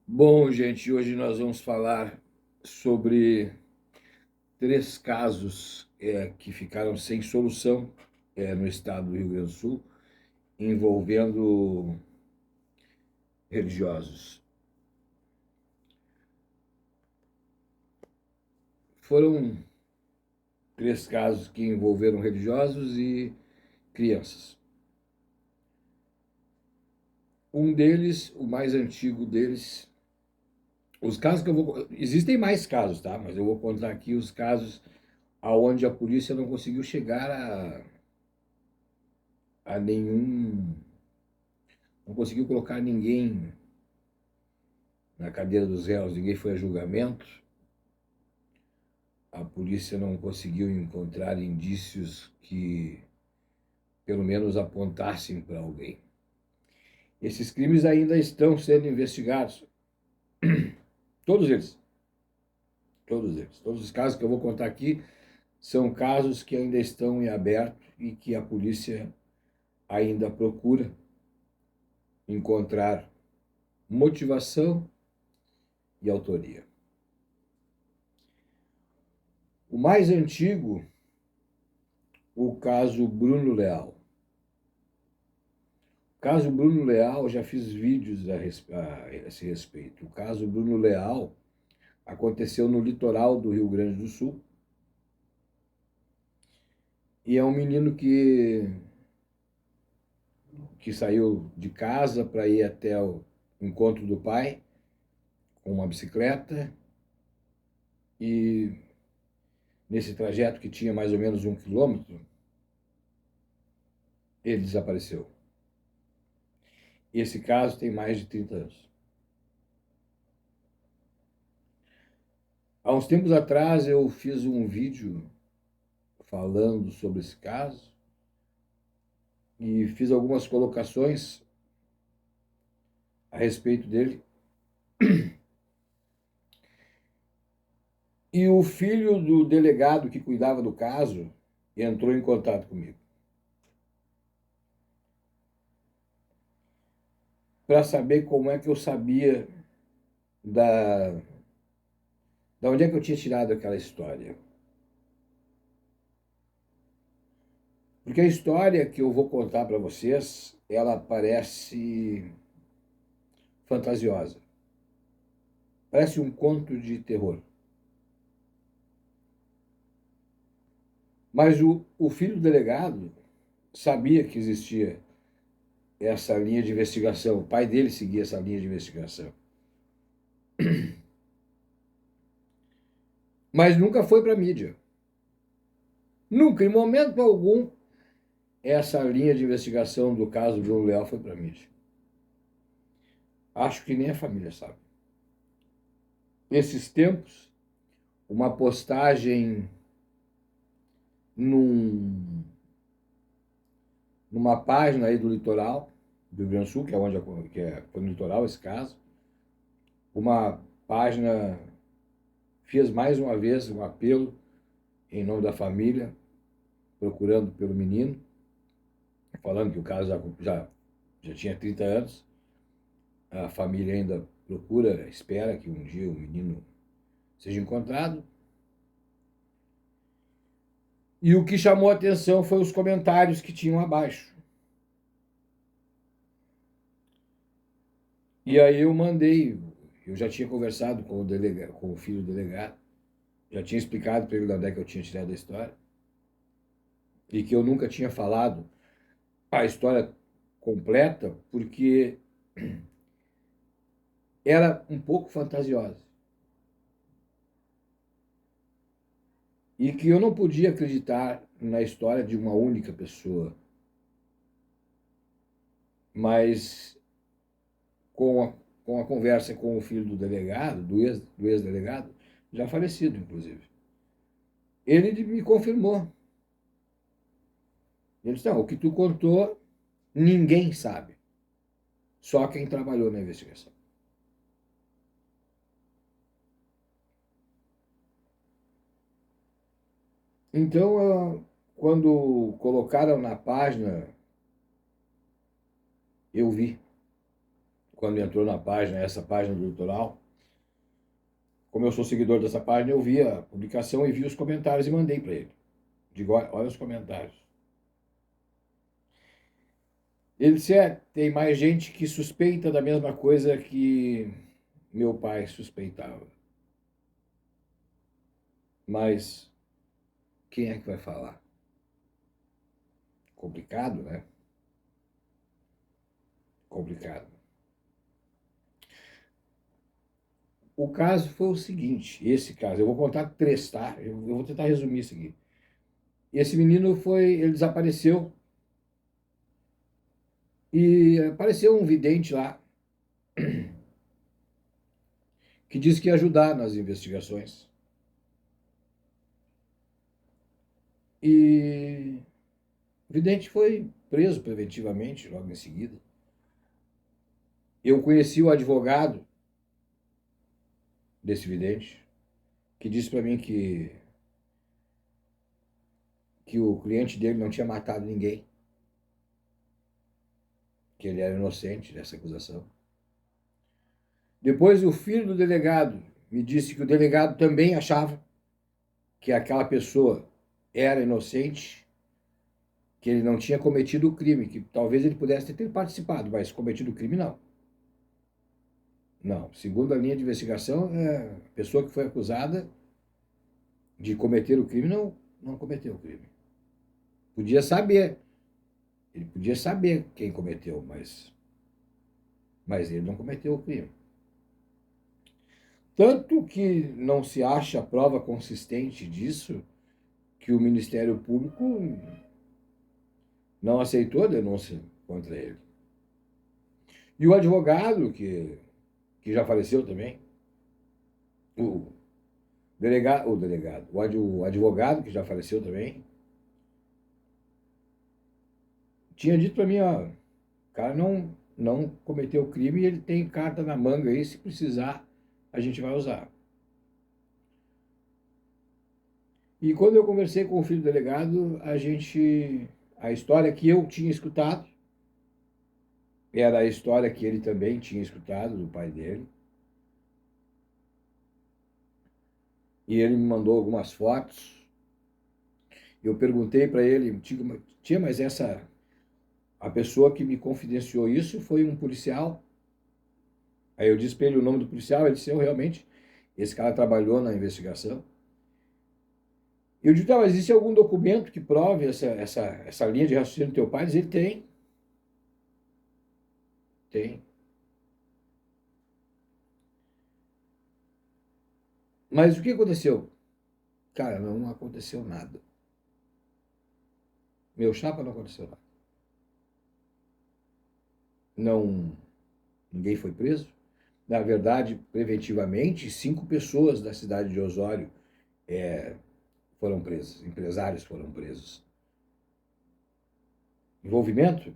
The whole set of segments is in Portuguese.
Bom, gente, hoje nós vamos falar sobre três casos que ficaram sem solução no estado do Rio Grande do Sul, envolvendo religiosos. Foram três casos que envolveram religiosos e crianças. Um deles, o mais antigo deles, os casos que eu vou. Existem mais casos, tá? Mas eu vou contar aqui os casos aonde a polícia não conseguiu chegar a nenhum. Não conseguiu colocar ninguém na cadeira dos réus, ninguém foi a julgamento, a polícia não conseguiu encontrar indícios que pelo menos apontassem para alguém. Esses crimes ainda estão sendo investigados, todos eles, todos eles. Todos os casos que eu vou contar aqui são casos que ainda estão em aberto e que a polícia ainda procura encontrar motivação e autoria. O mais antigo, o caso Bruno Leal. O caso Bruno Leal, já fiz vídeos a esse respeito. O caso Bruno Leal aconteceu no litoral do Rio Grande do Sul. E é um menino que saiu de casa para ir até o encontro do pai com uma bicicleta. E nesse trajeto, que tinha mais ou menos 1 quilômetro, ele desapareceu. Esse caso tem mais de 30 anos. Há uns tempos atrás eu fiz um vídeo falando sobre esse caso e fiz algumas colocações a respeito dele. E o filho do delegado que cuidava do caso entrou em contato comigo para saber como é que eu sabia da, da onde é que eu tinha tirado aquela história. Porque a história que eu vou contar para vocês, ela parece fantasiosa. Parece um conto de terror. Mas o filho do delegado sabia que existia essa linha de investigação. O pai dele seguia essa linha de investigação. Mas nunca foi para a mídia. Nunca, em momento algum, essa linha de investigação do caso do Bruno Leal foi para a mídia. Acho que nem a família sabe. Esses tempos, uma postagem numa página aí do litoral do Rio Grande do Sul, que é onde foi no litoral esse caso, uma página fez mais uma vez um apelo em nome da família, procurando pelo menino, falando que o caso já tinha 30 anos, a família ainda procura, espera que um dia o menino seja encontrado. E o que chamou a atenção foi os comentários que tinham abaixo. E aí eu já tinha conversado com o filho do delegado, já tinha explicado para ele de onde é que eu tinha tirado a história, e que eu nunca tinha falado a história completa, porque era um pouco fantasiosa. E que eu não podia acreditar na história de uma única pessoa. Mas com a conversa com o filho do delegado, do ex-delegado, já falecido, inclusive, ele me confirmou. Ele disse, não, o que tu contou, ninguém sabe. Só quem trabalhou na investigação. Então, quando colocaram na página, eu vi. quando entrou na página, essa página do Litoral, como eu sou seguidor dessa página, eu vi a publicação e vi os comentários e mandei para ele. Digo, olha os comentários. Ele disse, tem mais gente que suspeita da mesma coisa que meu pai suspeitava. Mas quem é que vai falar? Complicado, né? Complicado. O caso foi o seguinte, esse caso, eu vou contar 3, tá? Eu vou tentar resumir isso aqui. Esse menino ele desapareceu e apareceu um vidente lá que disse que ia ajudar nas investigações. E o vidente foi preso preventivamente logo em seguida. Eu conheci o advogado desse vidente, que disse para mim que o cliente dele não tinha matado ninguém, que ele era inocente dessa acusação. Depois o filho do delegado me disse que o delegado também achava que aquela pessoa era inocente, que ele não tinha cometido o crime, que talvez ele pudesse ter participado, mas cometido o crime não. Não, segundo a linha de investigação, a pessoa que foi acusada de cometer o crime não cometeu o crime. Podia saber, ele podia saber quem cometeu, mas ele não cometeu o crime. Tanto que não se acha prova consistente disso, que o Ministério Público não aceitou a denúncia contra ele. E o advogado, que já faleceu também, o advogado, que já faleceu também, tinha dito para mim, ó, o cara não cometeu crime e ele tem carta na manga aí, se precisar, a gente vai usar. E quando eu conversei com o filho do delegado, a história que eu tinha escutado era a história que ele também tinha escutado do pai dele. E ele me mandou algumas fotos. Eu perguntei para ele, tia, mas a pessoa que me confidenciou isso foi um policial? Aí eu disse para ele o nome do policial, ele disse, eu realmente, esse cara trabalhou na investigação. Eu disse, mas existe algum documento que prove essa linha de raciocínio do teu pai? Ele tem. Tem. Mas o que aconteceu? Cara, não aconteceu nada. Meu chapa não aconteceu nada. Não, ninguém foi preso. Na verdade, preventivamente, 5 pessoas da cidade de Osório foram presas, empresários foram presos. Envolvimento?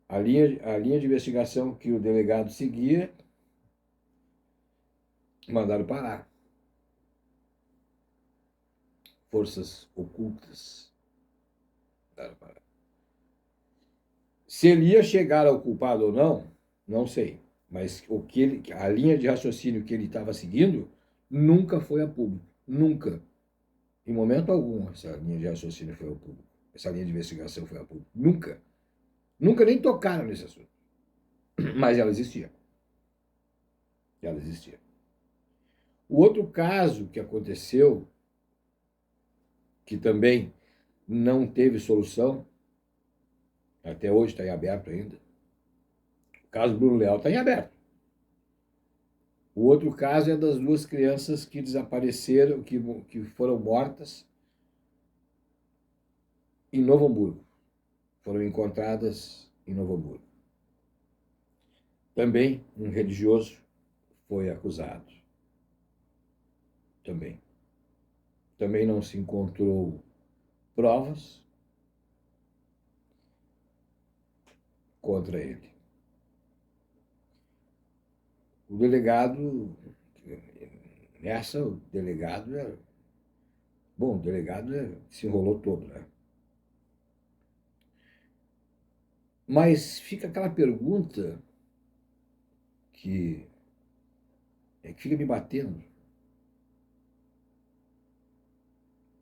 A linha de investigação que o delegado seguia, mandaram parar. Forças ocultas mandaram parar. Se ele ia chegar ao culpado ou não sei. Mas a linha de raciocínio que ele estava seguindo nunca foi a público. Nunca. Em momento algum, essa linha de raciocínio foi ao público. Essa linha de investigação foi ao público. Nunca. Nunca nem tocaram nesse assunto. Mas ela existia. Ela existia. O outro caso que aconteceu, que também não teve solução, até hoje está em aberto ainda, o caso Bruno Leal está em aberto. O outro caso é das 2 crianças que desapareceram, que foram mortas em Novo Hamburgo. Foram encontradas em Novo Hamburgo. Também um religioso foi acusado. Também não se encontrou provas contra ele. O delegado, o delegado se enrolou todo, né? Mas fica aquela pergunta, que fica me batendo.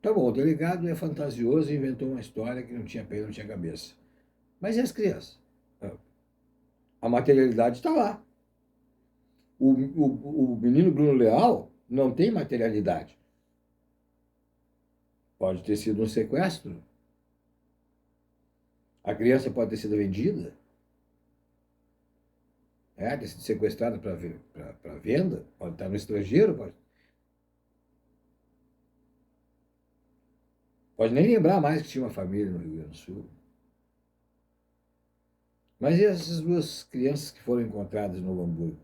Tá bom, o delegado é fantasioso e inventou uma história que não tinha pé, não tinha cabeça. Mas e as crianças? A materialidade está lá. O menino Bruno Leal não tem materialidade. Pode ter sido um sequestro. A criança pode ter sido vendida. Ter sido sequestrada para venda. Pode estar no estrangeiro. Pode nem lembrar mais que tinha uma família no Rio Grande do Sul. Mas e essas duas crianças que foram encontradas no Novo Hamburgo?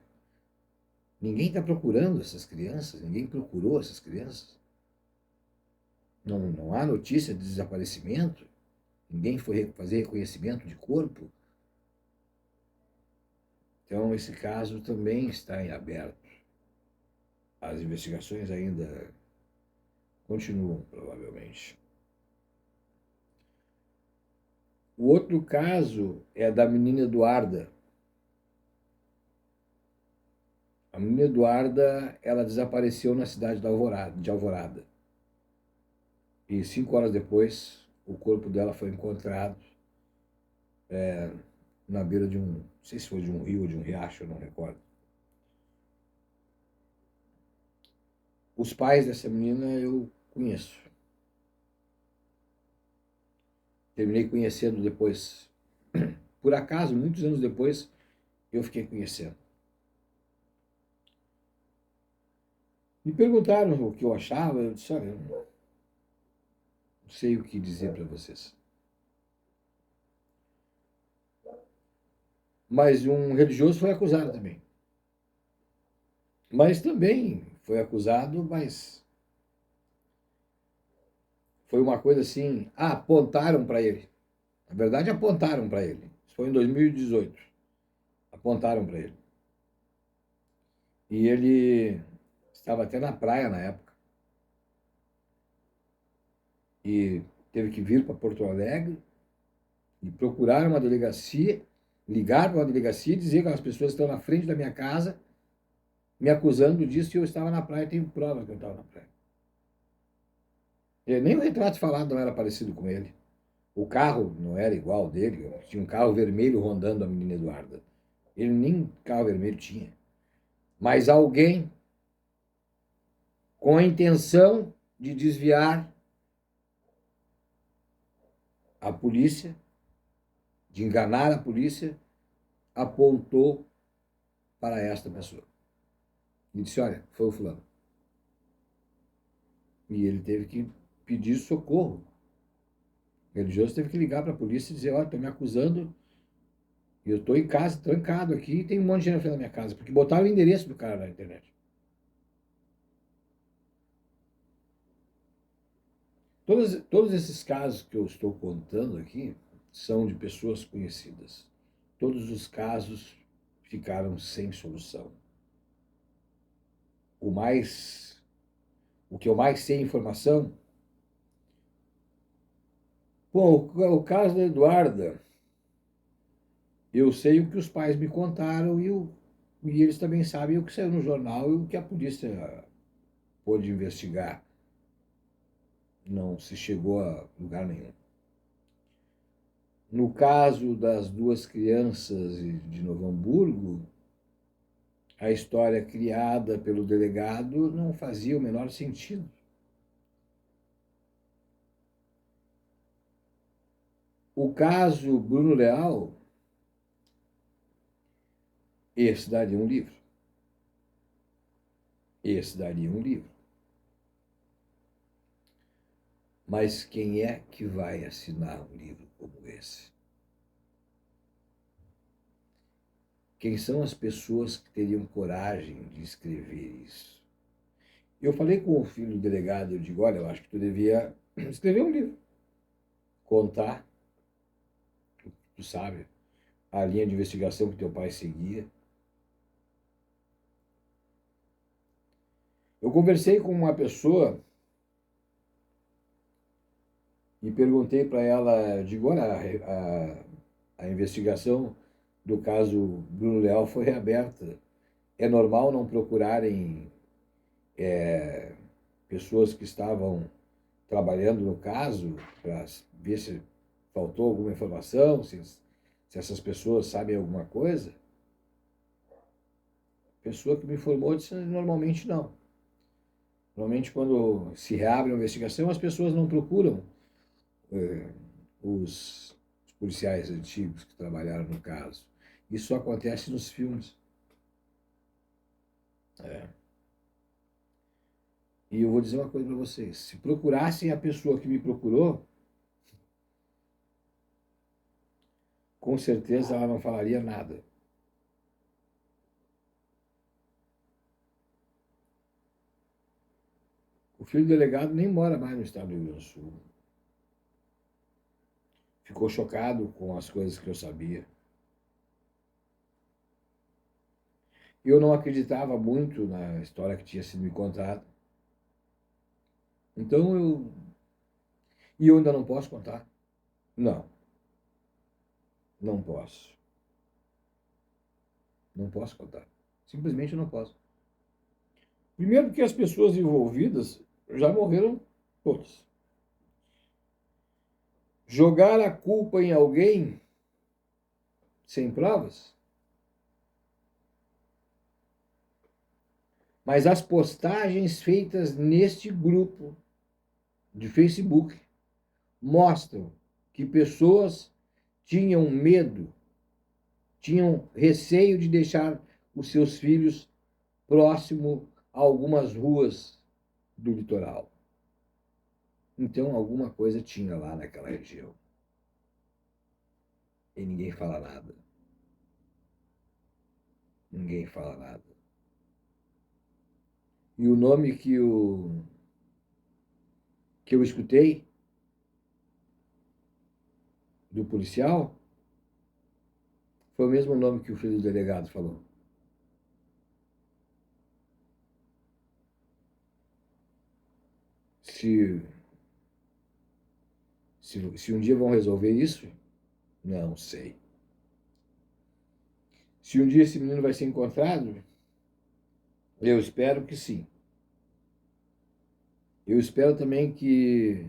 Ninguém está procurando essas crianças, ninguém procurou essas crianças. Não há notícia de desaparecimento, ninguém foi fazer reconhecimento de corpo. Então, esse caso também está em aberto. As investigações ainda continuam, provavelmente. O outro caso é da menina Eduarda. A menina Eduarda, ela desapareceu na cidade de Alvorada. E 5 horas depois, o corpo dela foi encontrado na beira de não sei se foi de um rio ou de um riacho, eu não recordo. Os pais dessa menina eu conheço. Terminei conhecendo depois. Por acaso, muitos anos depois, eu fiquei conhecendo. Me perguntaram o que eu achava, eu disse, olha, eu não sei o que dizer para vocês. Mas um religioso foi acusado também. Mas também foi acusado, mas foi uma coisa assim, apontaram para ele. Na verdade, apontaram para ele. Isso foi em 2018. Apontaram para ele. E ele estava até na praia na época. E teve que vir para Porto Alegre e procurar uma delegacia, ligar para uma delegacia e dizer que as pessoas estão na frente da minha casa me acusando disso e eu estava na praia, tenho prova que eu estava na praia. E nem o retrato falado não era parecido com ele. O carro não era igual dele, tinha um carro vermelho rondando a menina Eduarda. Ele nem carro vermelho tinha. Mas alguém com a intenção de desviar a polícia, de enganar a polícia, apontou para esta pessoa. E disse, olha, foi o fulano. E ele teve que pedir socorro. O religioso teve que ligar para a polícia e dizer, olha, estão me acusando e eu estou em casa, trancado aqui, e tem um monte de gente na frente da minha casa, porque botaram o endereço do cara na internet. Todos esses casos que eu estou contando aqui são de pessoas conhecidas. Todos os casos ficaram sem solução. O que eu mais sei informação, bom, o caso da Eduarda, eu sei o que os pais me contaram e eles também sabem o que saiu no jornal e o que a polícia pôde investigar. Não se chegou a lugar nenhum. No caso das duas crianças de Novo Hamburgo, a história criada pelo delegado não fazia o menor sentido. O caso Bruno Leal, esse daria um livro. Esse daria um livro. Mas quem é que vai assinar um livro como esse? Quem são as pessoas que teriam coragem de escrever isso? Eu falei com o filho do delegado, eu digo, olha, eu acho que tu devia escrever um livro. Contar, tu sabe, a linha de investigação que teu pai seguia. Eu conversei com uma pessoa e perguntei para ela, digo, olha, a investigação do caso Bruno Leal foi reaberta. é normal não procurarem pessoas que estavam trabalhando no caso para ver se faltou alguma informação, se essas pessoas sabem alguma coisa? A pessoa que me informou disse normalmente não. Normalmente, quando se reabre uma investigação, as pessoas não procuram eh, os policiais antigos que trabalharam no caso. Isso só acontece nos filmes. É. E eu vou dizer uma coisa para vocês: se procurassem a pessoa que me procurou, com certeza ela não falaria nada. O filho do delegado nem mora mais no estado do Rio Grande do Sul. Ficou chocado com as coisas que eu sabia. Eu não acreditava muito na história que tinha sido me contada. Então eu. E eu ainda não posso contar? Não, não posso. Não posso contar. Simplesmente não posso. Primeiro porque as pessoas envolvidas já morreram todas. Jogar a culpa em alguém sem provas. Mas as postagens feitas neste grupo de Facebook mostram que pessoas tinham medo, tinham receio de deixar os seus filhos próximo a algumas ruas do litoral. Então alguma coisa tinha lá naquela região. E ninguém fala nada. Ninguém fala nada. E o nome que eu escutei do policial foi o mesmo nome que o filho do delegado falou. Se, se um dia vão resolver isso, não sei. Se um dia esse menino vai ser encontrado, eu espero que sim. Eu espero também que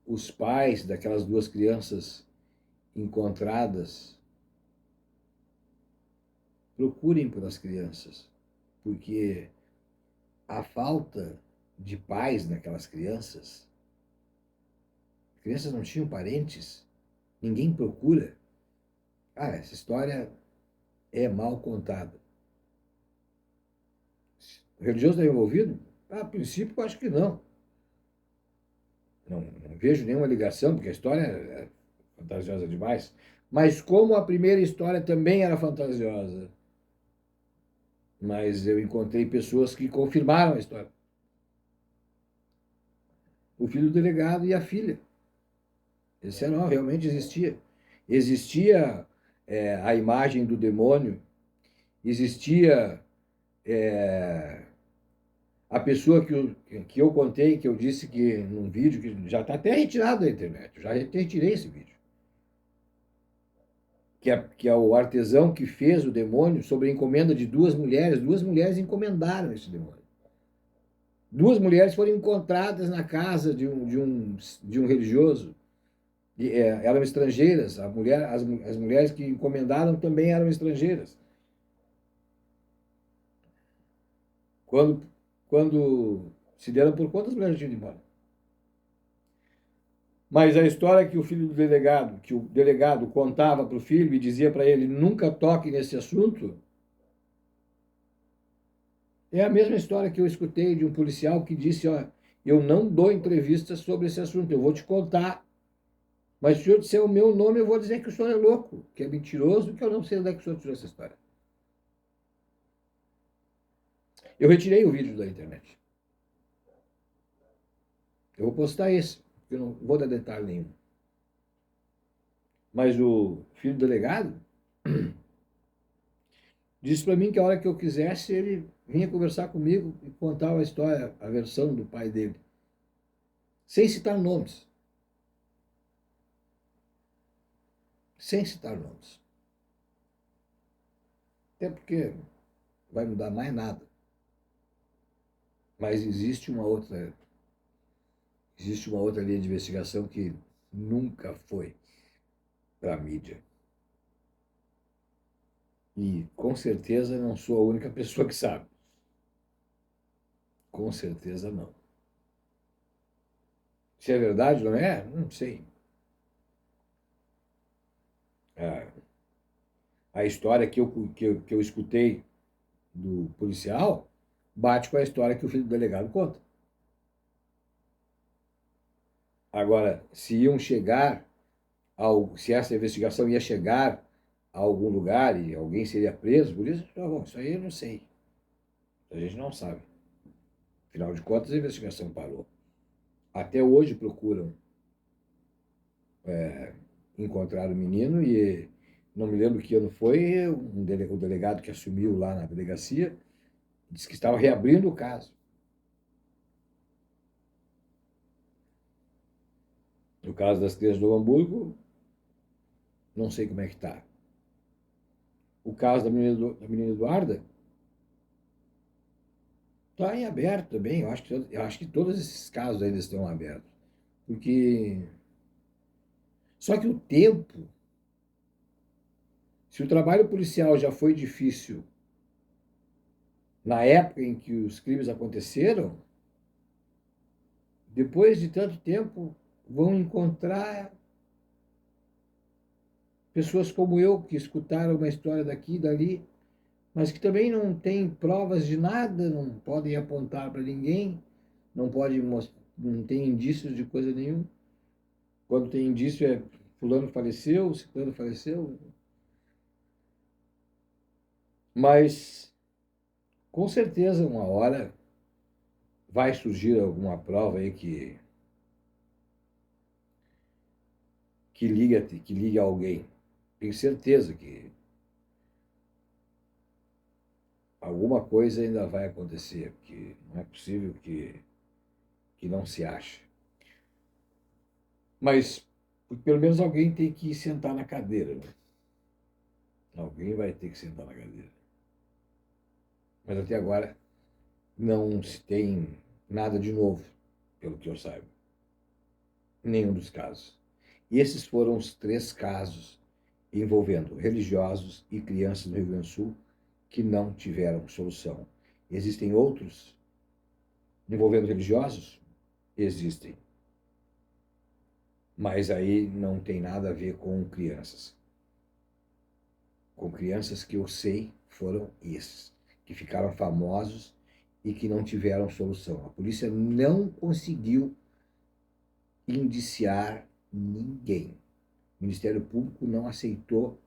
os pais daquelas duas crianças encontradas procurem pelas crianças, porque a falta de pais naquelas crianças não tinham parentes, ninguém procura. Ah, essa história é mal contada. O religioso está envolvido? A princípio, eu acho que não. Não vejo nenhuma ligação, porque a história é fantasiosa demais. Mas como a primeira história também era fantasiosa, mas eu encontrei pessoas que confirmaram a história. O filho do delegado e a filha. Esse não, realmente existia. Existia a imagem do demônio, existia a pessoa que eu contei, que eu disse que num vídeo que já está até retirado da internet, eu já retirei esse vídeo. Que é o artesão que fez o demônio sobre a encomenda de duas mulheres encomendaram esse demônio. Duas mulheres foram encontradas na casa de um religioso. Eram estrangeiras, as mulheres que encomendaram também eram estrangeiras. Quando, quando se deram por conta, as mulheres tinham ido embora. Mas a história que o filho do delegado, que o delegado contava para o filho e dizia para ele, nunca toque nesse assunto, é a mesma história que eu escutei de um policial que disse, ó, eu não dou entrevistas sobre esse assunto, eu vou te contar, mas se o senhor disser o meu nome, eu vou dizer que o senhor é louco, que é mentiroso, que eu não sei onde é que o senhor tirou essa história. Eu retirei o vídeo da internet. Eu vou postar esse, porque eu não vou dar detalhe nenhum. Mas o filho do delegado disse para mim que a hora que eu quisesse, ele vinha conversar comigo e contava a história, a versão do pai dele, sem citar nomes. Sem citar nomes. Até porque não vai mudar mais nada. Mas existe uma outra linha de investigação que nunca foi para a mídia. E com certeza não sou a única pessoa que sabe. Com certeza não. Se é verdade, não é? Não sei. A história que eu escutei do policial bate com a história que o filho do delegado conta. Agora, se essa investigação ia chegar a algum lugar e alguém seria preso por isso, bom, isso aí eu não sei. A gente não sabe. Afinal de contas, a investigação parou. Até hoje procuram encontrar o menino e não me lembro que ano foi, o delegado que assumiu lá na delegacia disse que estava reabrindo o caso. No caso das crianças do Hamburgo, não sei como é que está. O caso da menina Eduarda está em aberto também. Eu acho que todos esses casos ainda estão abertos. Porque. Só que o tempo. Se o trabalho policial já foi difícil na época em que os crimes aconteceram, depois de tanto tempo vão encontrar pessoas como eu que escutaram uma história daqui e dali, mas que também não têm provas de nada, não podem apontar para ninguém, não podem mostrar, não tem indícios de coisa nenhuma. Quando tem indício é fulano faleceu, ciclano faleceu. Mas com certeza uma hora vai surgir alguma prova aí que liga alguém. Tenho certeza que alguma coisa ainda vai acontecer, porque não é possível que não se ache. Mas pelo menos alguém tem que sentar na cadeira, né? Alguém vai ter que sentar na cadeira. Mas até agora não se tem nada de novo, pelo que eu saiba. Nenhum dos casos. E esses foram os 3 casos envolvendo religiosos e crianças no Rio Grande do Sul que não tiveram solução. Existem outros envolvendo religiosos? Existem. Mas aí não tem nada a ver com crianças. Com crianças que eu sei foram esses, que ficaram famosos e que não tiveram solução. A polícia não conseguiu indiciar ninguém. O Ministério Público não aceitou,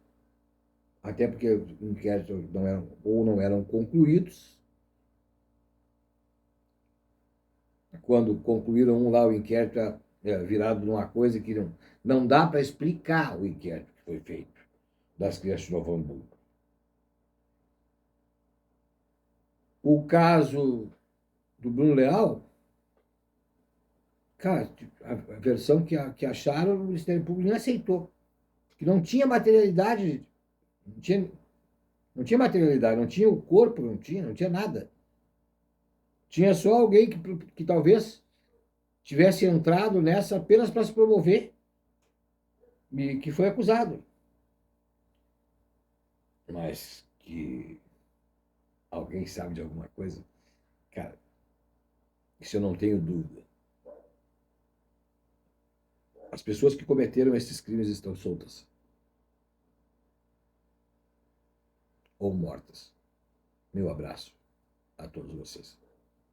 até porque os inquéritos não eram concluídos. Quando concluíram um lá, o inquérito virado numa coisa que não dá para explicar o inquérito que foi feito das crianças de Novo Hamburgo. O caso do Bruno Leal, cara, a versão que acharam, o Ministério Público nem aceitou. Que não tinha materialidade, não tinha materialidade, não tinha o corpo, não tinha nada. Tinha só alguém que talvez tivesse entrado nessa apenas para se promover e que foi acusado. Mas que alguém sabe de alguma coisa? Cara, isso eu não tenho dúvida. As pessoas que cometeram esses crimes estão soltas ou mortas. Meu abraço a todos vocês.